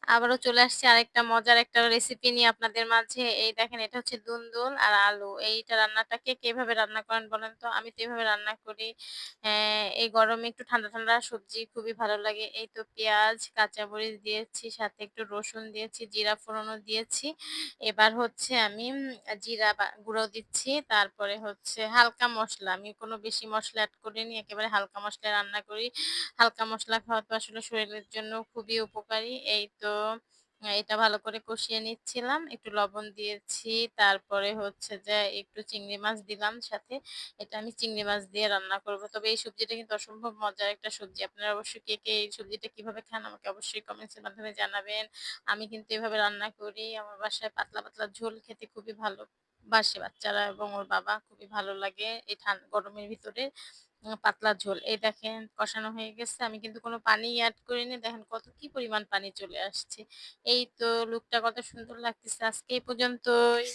আবারও চলে আসছি আরেকটা মজার একটা রেসিপি নিয়ে আপনাদের মাঝে। এই দেখেন এটা হচ্ছে দুন্দুল আর আলু। এইটা রান্নাটাকে কে কিভাবে রান্না করেন বলেন তো? আমি তো এভাবে রান্না করি। এই গরমে একটু ঠান্ডা, ঠান্ডা সবজি খুবই ভালো লাগে। এই তো পেঁয়াজ, কাঁচামরিচ দিয়েছি, সাথে একটু রসুন দিয়েছি, জিরা ফোড়নও দিয়েছি। এবার হচ্ছে আমি জিরা গুঁড়ো দিচ্ছি। তারপরে হচ্ছে হালকা মসলা। আমি কোনো বেশি মসলা এড করিনি। একেবারে হালকা মসলায় রান্না করি। হালকা মসলা খাওয়া তো আসলে শরীরের জন্য খুবই উপকারী। এই তো এটা ভালো করে কষিয়ে নিচ্ছিলাম। একটু লবণ দিয়েছি। তারপরে হচ্ছে যে একটু চিংড়ি মাছ দিলাম সাথে। এটা আমি চিংড়ি মাছ দিয়ে রান্না করব। তবে এই সবজিটা কিন্তু অসম্ভব মজার একটা সবজি। আপনারা অবশ্যই কে এই সবজিটা কিভাবে খান আমাকে অবশ্যই কমেন্টস এর মাধ্যমে জানাবেন। আমি কিন্তু এভাবে রান্না করি। আমার বাসায় পাতলা, পাতলা ঝোল খেতে খুবই ভালোবাসে বাচ্চারা এবং ওর বাবা খুবই ভালো লাগে এই গরমের ভিতরে। পাতলা ঝোল। এই দেখেন কষানো হয়ে গেছে। আমি কিন্তু কোনো পানি এড করিনি। দেখেন কি পরিমাণ পানি চলে আসছে। এই তো লুকটা কত সুন্দর লাগতেছে। আজকে এই পর্যন্তই।